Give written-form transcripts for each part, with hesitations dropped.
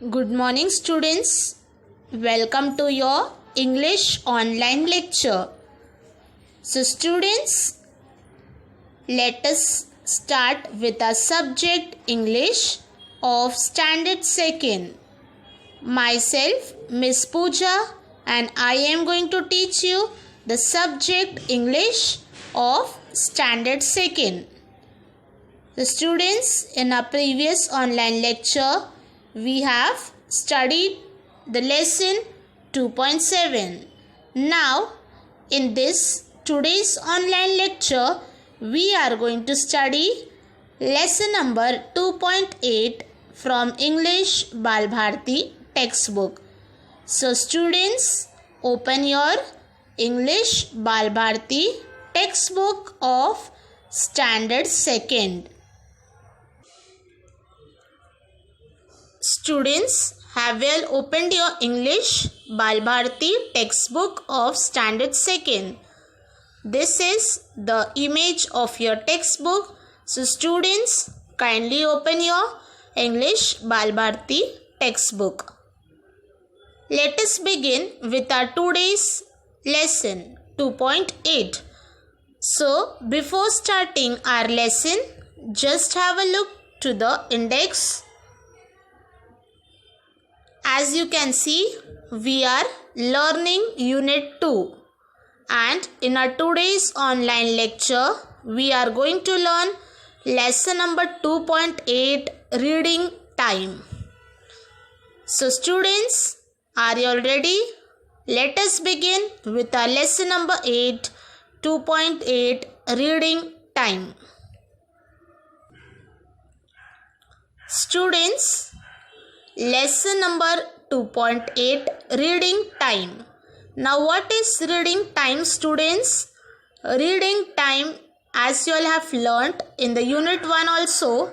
Good morning, students. Welcome to your English online lecture. So, students, let us start with our subject English of Standard 2nd. Myself, Miss Pooja, and I am going to teach you the subject English of Standard 2nd. The students, in our previous online lecture, we have studied the lesson 2.7. Now, in this today's online lecture, we are going to study lesson number 2.8 from English Bal Bharti textbook. So, students, open your English Bal Bharti textbook of Standard 2nd. Students, have you all opened your English Bal Bharti textbook of Standard 2nd? This is the image of your textbook. So, students, kindly open your English Bal Bharti textbook. Let us begin with our today's lesson 2.8. So, before starting our lesson, just have a look to the index. As you can see, we are learning Unit 2, and in our today's online lecture, we are going to learn lesson number 2.8, reading time. So, students, are you all ready? Let us begin with our lesson number 8, 2.8, reading time. Students, lesson number 2.8, reading time. Now, what is reading time, students? Reading time, as you all have learnt in the Unit 1 also,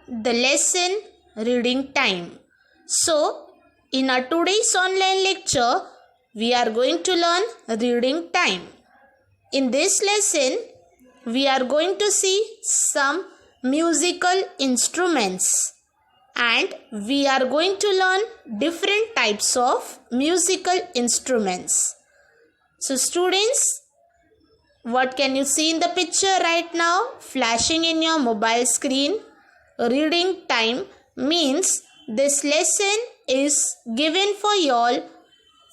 the lesson reading time. So, in our today's online lecture, we are going to learn reading time. In this lesson, we are going to see some musical instruments, and we are going to learn different types of musical instruments. So, students, what can you see in the picture right now? Flashing in your mobile screen. Reading time means this lesson is given for you all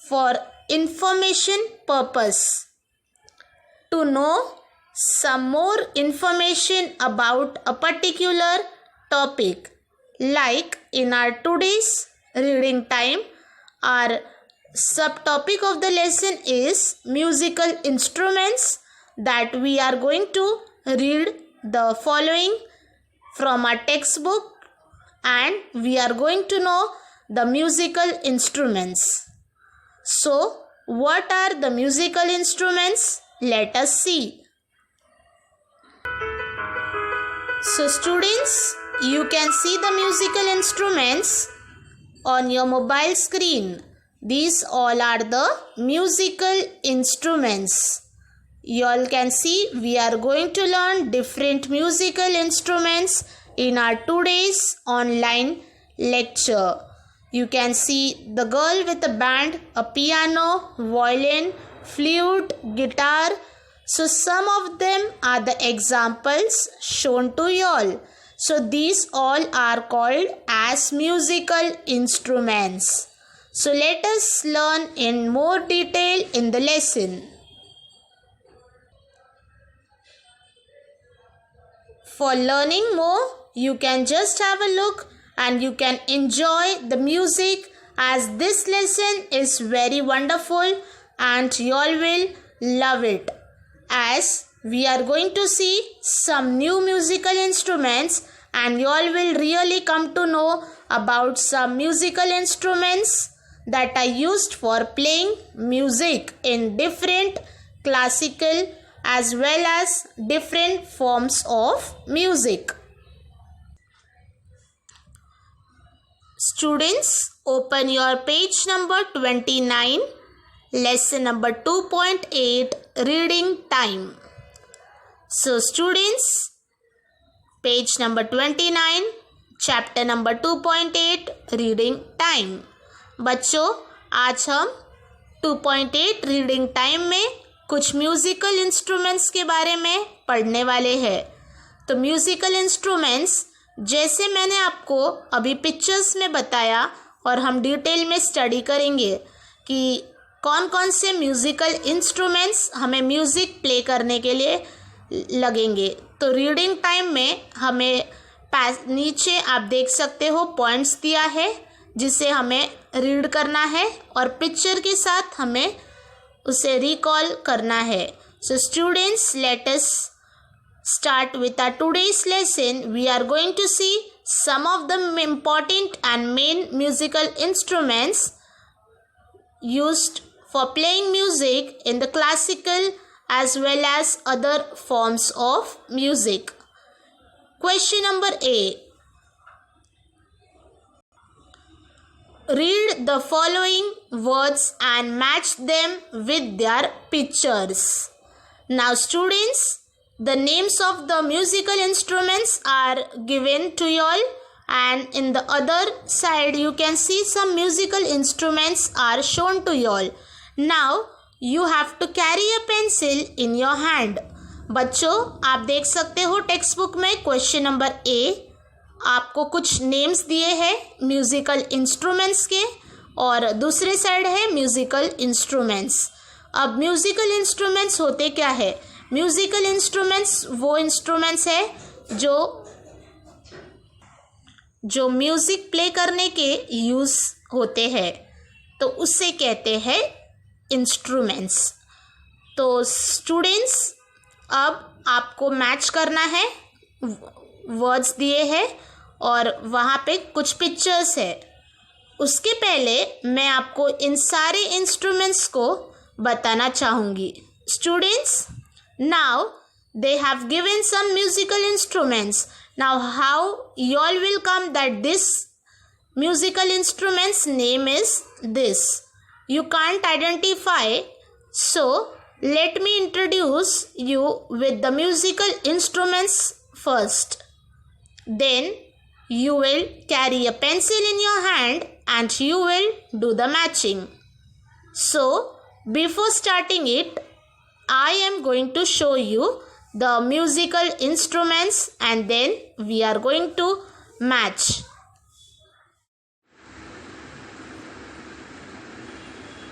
for information purpose. To know some more information about a particular topic. Like in our today's reading time, our subtopic of the lesson is musical instruments, that we are going to read the following from our textbook, and we are going to know the musical instruments. So, what are the musical instruments? Let us see. So, students, you can see the musical instruments on your mobile screen. These all are the musical instruments. You all can see we are going to learn different musical instruments in our today's online lecture. You can see the girl with a band, a piano, violin, flute, guitar. So some of them are the examples shown to you all. So these all are called as musical instruments. So let us learn in more detail in the lesson. For learning more, you can just have a look and you can enjoy the music, as this lesson is very wonderful and you all will love it, as we are going to see some new musical instruments, and you all will really come to know about some musical instruments that are used for playing music in different classical as well as different forms of music. Students, open your page number 29, lesson number 2.8, reading time. So, students, page number 29, chapter number 2.8 reading time. बच्चों, आज हम 2.8 reading time में कुछ musical instruments के बारे में पढ़ने वाले हैं। तो म्यूज़िकल इंस्ट्रूमेंट्स जैसे मैंने आपको अभी पिक्चर्स में बताया और हम डिटेल में स्टडी करेंगे कि कौन कौन से म्यूज़िकल इंस्ट्रूमेंट्स हमें म्यूज़िक प्ले करने के लिए लगेंगे। तो रीडिंग टाइम में हमें नीचे आप देख सकते हो पॉइंट्स दिया है जिसे हमें रीड करना है और पिक्चर के साथ हमें उसे रिकॉल करना है। So students, let us start with our today's lesson. We are going to see some of the important and main musical instruments used for playing music in the classical as well as other forms of music. Question number A. Read the following words and match them with their pictures. Now students, the names of the musical instruments are given to you all, and in the other side you can see some musical instruments are shown to you all. Now you have to carry a pencil in your hand. बच्चों, आप देख सकते हो text book में question number A आपको कुछ names दिए हैं म्यूज़िकल इंस्ट्रूमेंट्स के और दूसरे साइड है म्यूज़िकल इंस्ट्रूमेंट्स। अब म्यूज़िकल इंस्ट्रूमेंट्स होते क्या है? म्यूज़िकल इंस्ट्रूमेंट्स वो इंस्ट्रूमेंट्स है जो म्यूज़िक प्ले करने के यूज़ होते हैं, तो उससे कहते हैं इंस्ट्रूमेंट्स। तो स्टूडेंट्स, अब आपको मैच करना है, वर्ड्स दिए हैं और वहाँ पे कुछ पिक्चर्स है। उसके पहले मैं आपको इन सारे इंस्ट्रूमेंट्स को बताना चाहूँगी। Students, now they have given some musical instruments. Now how you all will come that this musical instruments name is this? You can't identify, so let me introduce you with the musical instruments first. Then you will carry a pencil in your hand and you will do the matching. So before starting it, I am going to show you the musical instruments and then we are going to match.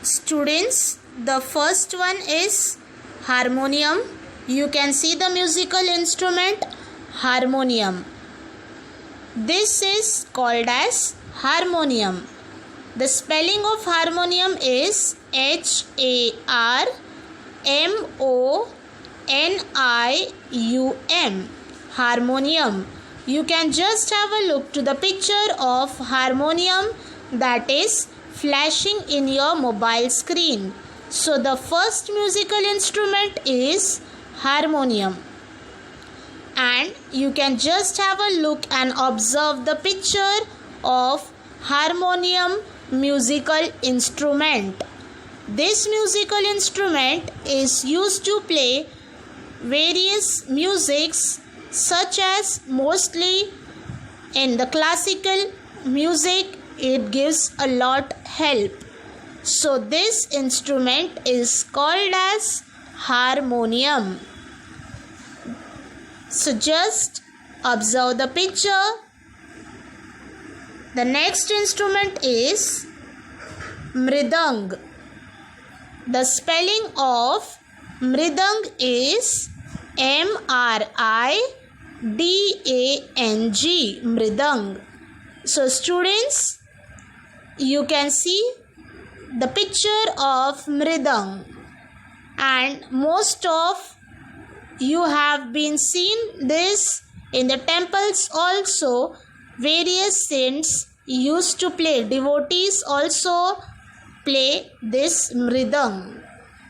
Students, the first one is harmonium. You can see the musical instrument harmonium. This is called as harmonium. The spelling of harmonium is HARMONIUM. Harmonium. You can just have a look to the picture of harmonium that is flashing in your mobile screen. So the first musical instrument is harmonium. And you can just have a look and observe the picture of harmonium musical instrument. This musical instrument is used to play various musics such as mostly in the classical music it gives a lot help. So this instrument is called as harmonium. So just observe the picture. The next instrument is mridang. The spelling of mridang is MRIDANG. Mridang. So students, you can see the picture of mridang, and most of you have been seen this in the temples also. Various saints used to play, devotees also play this mridang,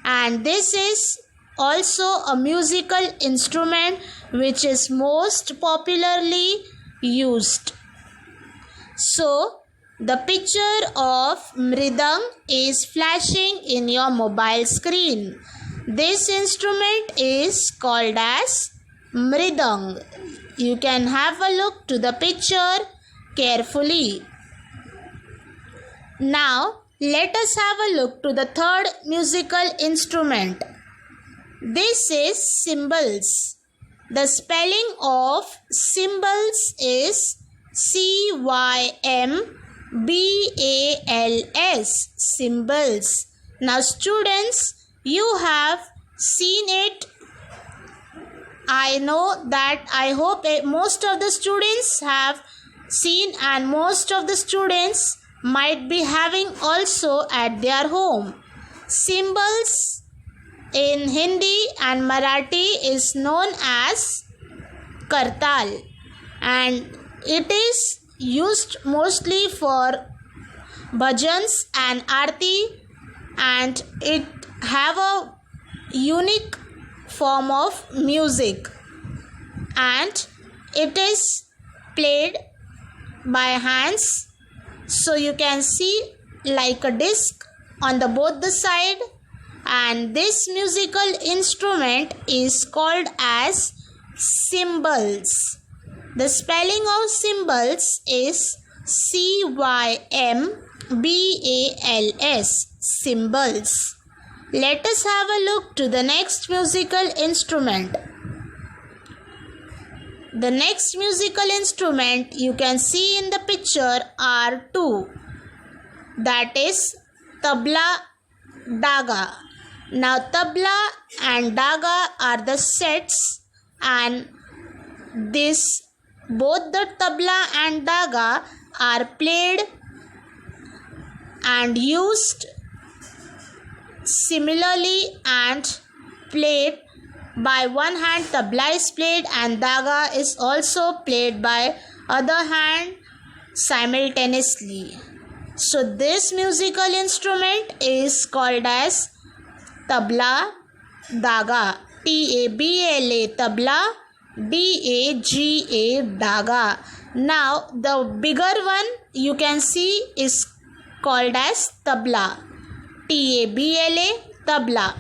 and this is also a musical instrument which is most popularly used. So the picture of mridang is flashing in your mobile screen. This instrument is called as mridang. You can have a look to the picture carefully. Now, let us have a look to the third musical instrument. This is cymbals. The spelling of cymbals is CYMBALS, cymbals. Now students, you have seen it. I hope most of the students have seen, and most of the students might be having also at their home. Cymbals in Hindi and Marathi is known as kartal, and it is used mostly for bhajans and aarti, and it have a unique form of music, and it is played by hands. So you can see like a disc on the both the side, and this musical instrument is called as cymbals. The spelling of cymbals is CYMBALS, cymbals. Let us have a look to the next musical instrument. The next musical instrument you can see in the picture are two. That is tabla, daga. Now tabla and daga are the sets, and both the tabla and daga are played and used similarly, and played by one hand. Tabla is played and daga is also played by other hand simultaneously. So this musical instrument is called as tabla daga. TABLA, tabla, DAGA, daga. Now the bigger one you can see is called as tabla. TABLA, tabla.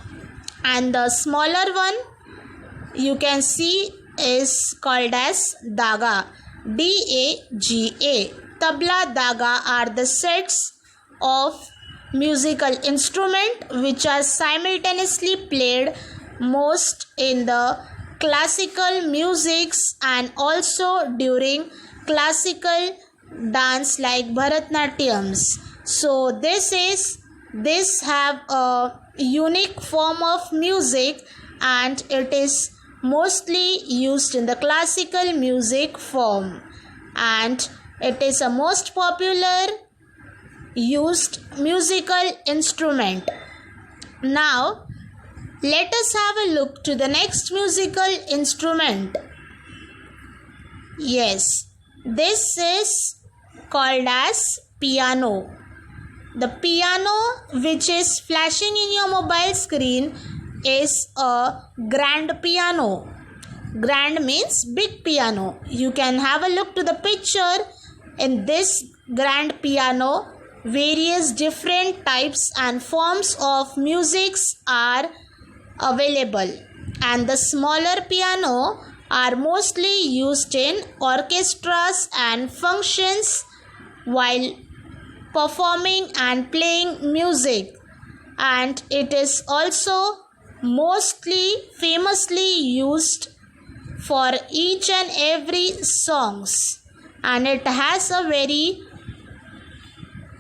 And the smaller one you can see is called as daga. DAGA. Tabla, daga are the sets of musical instrument which are simultaneously played most in the classical musics and also during classical dance like Bharatnatyams. So this have a unique form of music, and it is mostly used in the classical music form, and it is a most popular used musical instrument. Now let us have a look to the next musical instrument. Yes, this is called as piano. The piano which is flashing in your mobile screen is a grand piano. Grand means big piano. You can have a look to the picture. In this grand piano, various different types and forms of musics are available, and the smaller piano are mostly used in orchestras and functions while performing and playing music, and it is also mostly famously used for each and every songs, and it has a very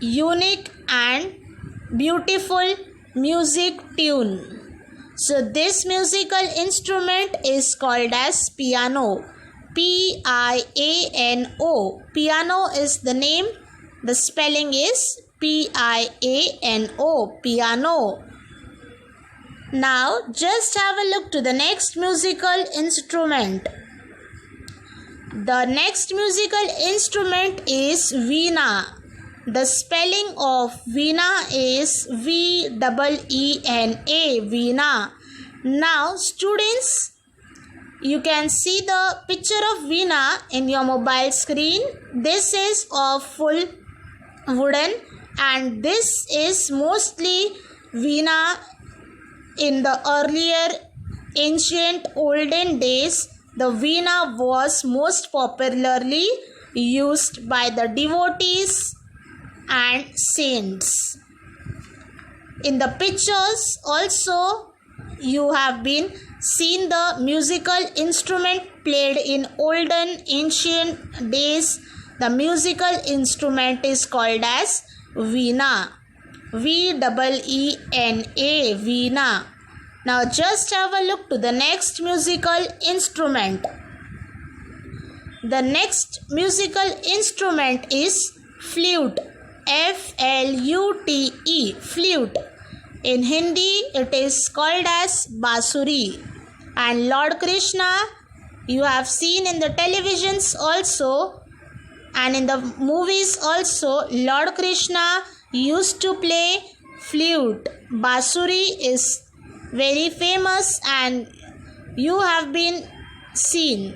unique and beautiful music tune. So this musical instrument is called as piano. PIANO. Piano is the name. The spelling is PIANO. Piano. Now just have a look to the next musical instrument. The next musical instrument is veena. The spelling of veena is VEENA, veena. Now students, you can see the picture of veena in your mobile screen. This is of full wooden, and this is mostly veena in the earlier ancient olden days. The veena was most popularly used by the devotees and saints. In the pictures also you have been seen the musical instrument played in olden ancient days. The musical instrument is called as veena. V-E-E-N-A, veena. Now just have a look to the next musical instrument. The next musical instrument is flute. F-L-U-T-E, flute. In Hindi it is called as bansuri. And Lord Krishna, you have seen in the televisions also and in the movies also, Lord Krishna used to play flute. Bansuri is very famous and you have been seen.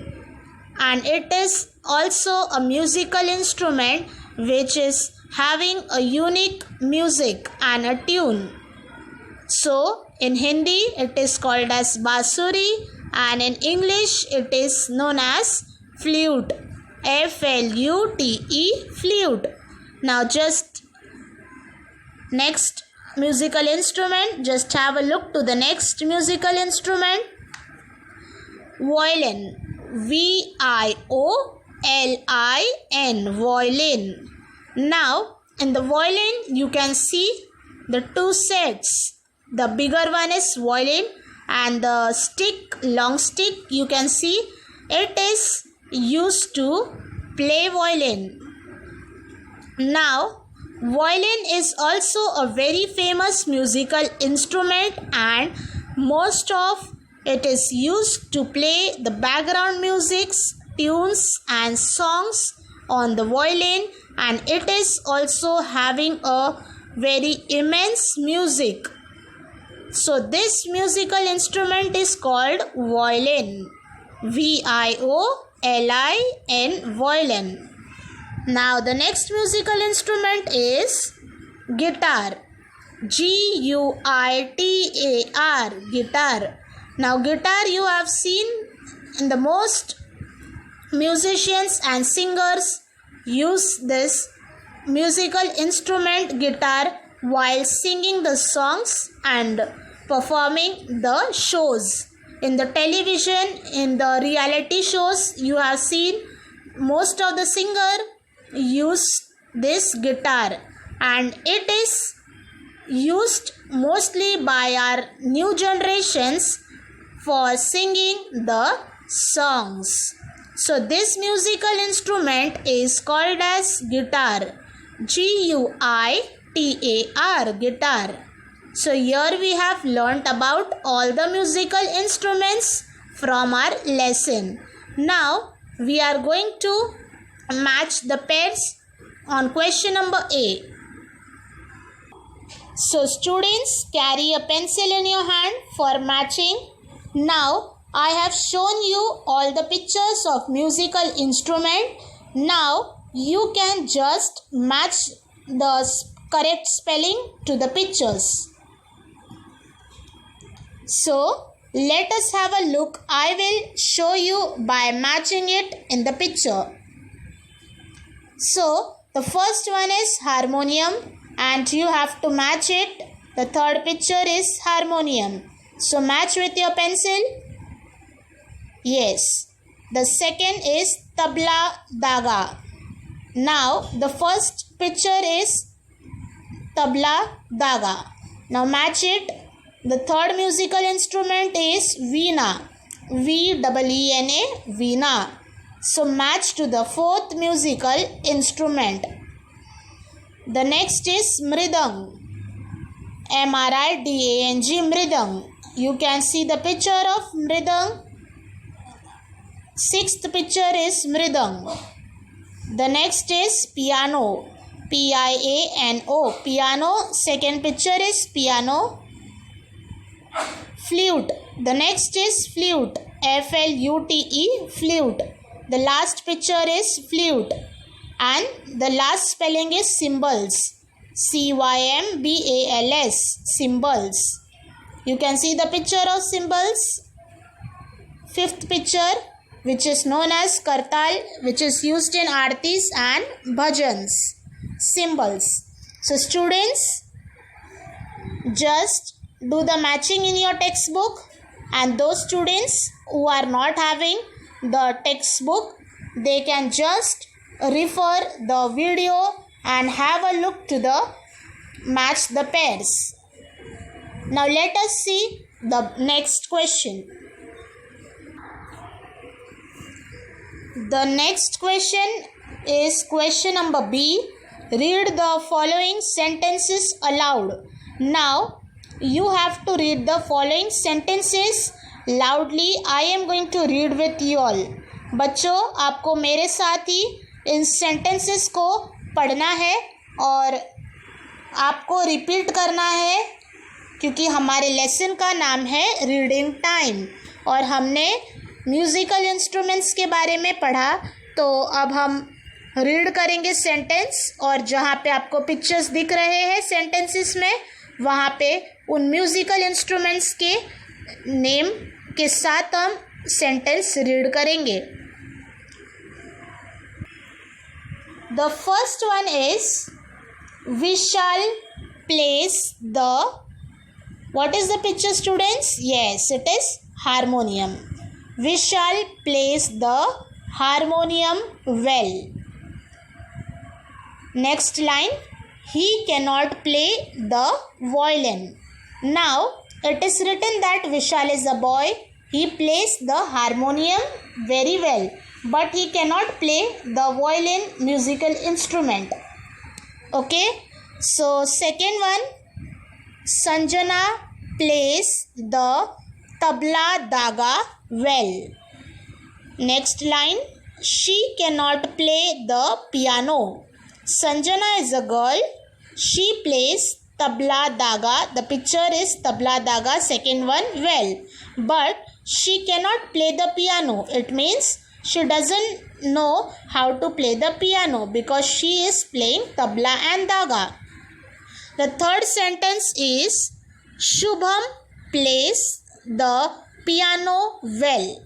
And it is also a musical instrument which is having a unique music and a tune. So in Hindi it is called as bansuri and in English it is known as flute. F-L-U-T-E, flute. Now just next musical instrument, just have a look to the next musical instrument. Violin. V-I-O-L-I-N, violin. Now in the violin you can see the two sets. The bigger one is violin and the stick, long stick, you can see it is used to play violin. Now violin is also a very famous musical instrument and most of it is used to play the background musics, tunes and songs on the violin, and it is also having a very immense music. So this musical instrument is called violin. V-I-O-L-I-N, violin. Now the next musical instrument is guitar. G-U-I-T-A-R, guitar. Now guitar you have seen in the most musicians and singers use this musical instrument guitar while singing the songs and performing the shows. In the television, in the reality shows, you have seen most of the singer use this guitar and it is used mostly by our new generations for singing the songs. So this musical instrument is called as guitar. G-U-I-T-A-R, guitar. So here we have learnt about all the musical instruments from our lesson. Now we are going to match the pairs on question number A. So students, carry a pencil in your hand for matching. Now I have shown you all the pictures of musical instrument. Now you can just match the correct spelling to the pictures. So let us have a look. I will show you by matching it in the picture. So the first one is harmonium and you have to match it. The third picture is harmonium. So match with your pencil. Yes. The second is tabla daga. Now the first picture is tabla daga. Now match it. The third musical instrument is veena. V-E-E-N-A, veena. So match to the fourth musical instrument. The next is mridang. M-R-I-D-A-N-G, mridang. You can see the picture of mridang. Sixth picture is mridang. The next is piano. P-I-A-N-O, piano. Second picture is piano. Flute. The next is flute. F-L-U-T-E, flute. The last picture is flute. And the last spelling is cymbals. C-Y-M-B-A-L-S, cymbals. You can see the picture of cymbals. Fifth picture, which is known as kartal, which is used in aartis and bhajans, symbols. So students, just do the matching in your textbook, and those students who are not having the textbook, they can just refer the video and have a look to the match the pairs. Now let us see the next question. The next question is question number B. Read the following sentences aloud. Now you have to read the following sentences loudly. I am going to read with you all. बच्चों, आपको मेरे साथ ही इन sentences को पढ़ना है और आपको repeat करना है, क्योंकि हमारे लेसन का नाम है रीडिंग टाइम और हमने म्यूज़िकल इंस्ट्रूमेंट्स के बारे में पढ़ा. तो अब हम रीड करेंगे सेंटेंस, और जहाँ पे आपको पिक्चर्स दिख रहे हैं सेंटेंसेस में, वहाँ पे उन म्यूज़िकल इंस्ट्रूमेंट्स के नेम के साथ हम सेंटेंस रीड करेंगे. The first one is Vishal plays the, what is the picture students? Yes, it is harmonium. Vishal plays the harmonium well. Next line, he cannot play the violin. Now it is written that Vishal is a boy. He plays the harmonium very well, but he cannot play the violin musical instrument. Okay. So second one, Sanjana plays the tabla daga well. Next line, she cannot play the piano. Sanjana is a girl. She plays tabla daga. The picture is tabla daga, second one, well. But she cannot play the piano. It means she doesn't know how to play the piano because she is playing tabla and daga. The third sentence is Shubham plays the piano well.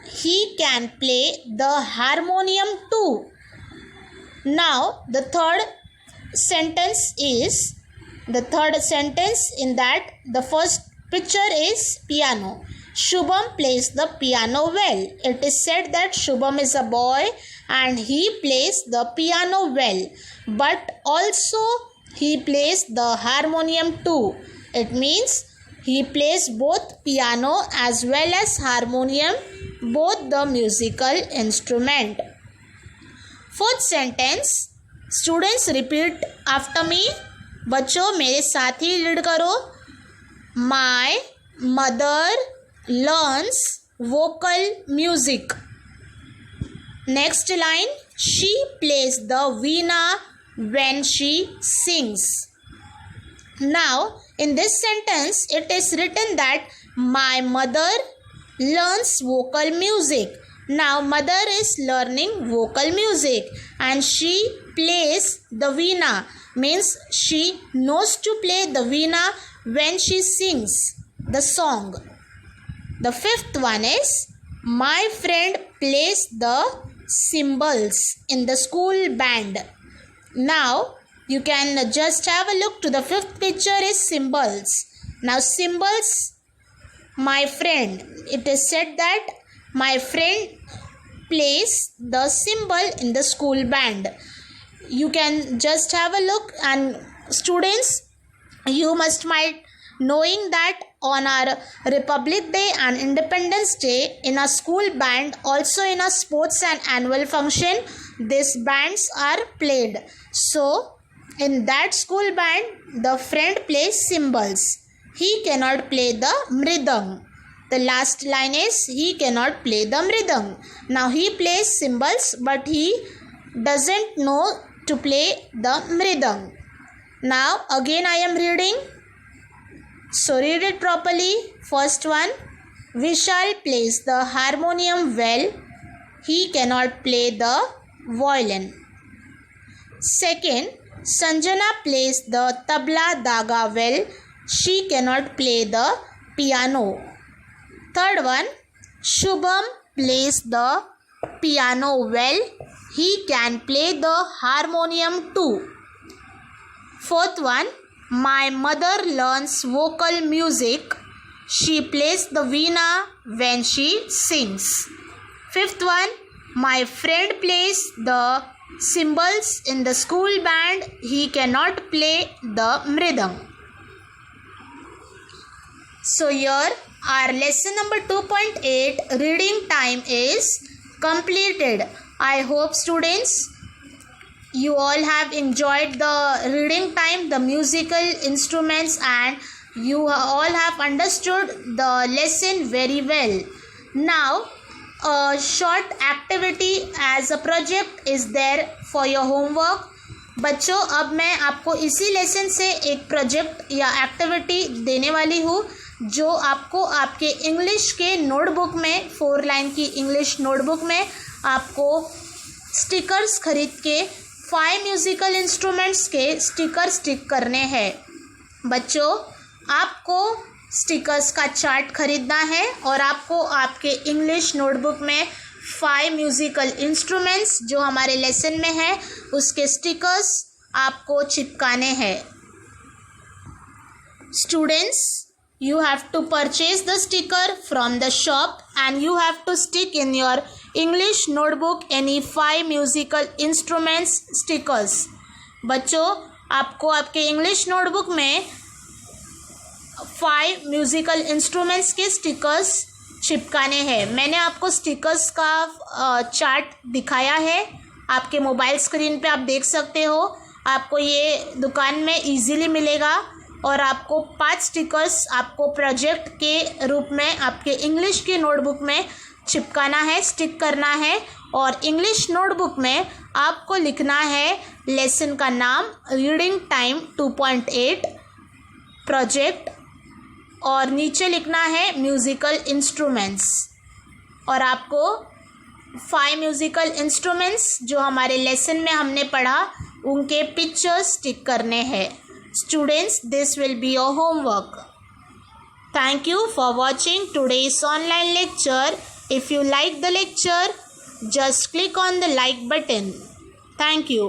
He can play the harmonium too. Now the third sentence in that, the first picture is piano. Shubham plays the piano well. It is said that Shubham is a boy and he plays the piano well, but also he plays the harmonium too. It means he plays both piano as well as harmonium, both the musical instrument. Fourth sentence, students repeat after me. बच्चों मेरे साथ ही read करो. My mother learns vocal music. Next line, she plays the veena when she sings. Now in this sentence it is written that my mother learns vocal music. Now mother is learning vocal music and she plays the veena, means she knows to play the veena when she sings the song. The fifth one is my friend plays the cymbals in the school band. Now you can just have a look to the fifth picture is cymbals. Now cymbals, my friend, it is said that my friend plays the cymbal in the school band. You can just have a look, and students, you might knowing that on our Republic Day and Independence Day, in a school band, also in a sports and annual function, these bands are played. So in that school band, the friend plays cymbals. He cannot play the mridang. The last line is he cannot play the mridang. Now he plays cymbals, but he doesn't know to play the mridang. Now again I am reading. So read it properly. First one, Vishal plays the harmonium well. He cannot play the violin. Second, Sanjana plays the tabla daga well. She cannot play the piano. Third one, Shubham plays the piano well. He can play the harmonium too. Fourth one, my mother learns vocal music. She plays the veena when she sings. Fifth one, my friend plays the cymbals in the school band. He cannot play the mridang. So here our lesson number 2.8 reading time is completed. I hope students you all have enjoyed the reading time, the musical instruments, and you all have understood the lesson very well. Now a short activity as a project is there for your homework. बच्चों अब मैं आपको इसी lesson से एक project या activity देने वाली हूँ जो आपको आपके इंग्लिश के नोटबुक में 4 लाइन की इंग्लिश नोटबुक में आपको स्टिकर्स खरीद के 5 म्यूज़िकल इंस्ट्रूमेंट्स के स्टिकर स्टिक करने हैं। बच्चों आपको स्टिकर्स का चार्ट खरीदना है और आपको आपके इंग्लिश नोटबुक में 5 म्यूज़िकल इंस्ट्रूमेंट्स जो हमारे लेसन में है उसके स्टिकर्स आपको चिपकाने हैं। Students, you have to purchase the sticker from the shop and you have to stick in your English notebook any 5 musical instruments stickers. बच्चों आपको आपके इंग्लिश नोटबुक में 5 म्यूज़िकल इंस्ट्रूमेंट्स के स्टिकर्स चिपकाने हैं। मैंने आपको स्टिकर्स का चार्ट दिखाया है, आपके मोबाइल स्क्रीन पे आप देख सकते हो। आपको ये दुकान में इजीली मिलेगा और आपको 5 स्टिकर्स आपको प्रोजेक्ट के रूप में आपके इंग्लिश के नोटबुक में चिपकाना है, स्टिक करना है। और इंग्लिश नोटबुक में आपको लिखना है लेसन का नाम रीडिंग टाइम 2.8 प्रोजेक्ट और नीचे लिखना है म्यूज़िकल इंस्ट्रूमेंट्स। और आपको 5 म्यूज़िकल इंस्ट्रूमेंट्स जो हमारे लेसन में हमने पढ़ा उनके पिक्चर्स स्टिक करने हैं। Students, this will be your homework. Thank you for watching today's online lecture. If you like the lecture, just click on the like button. Thank you.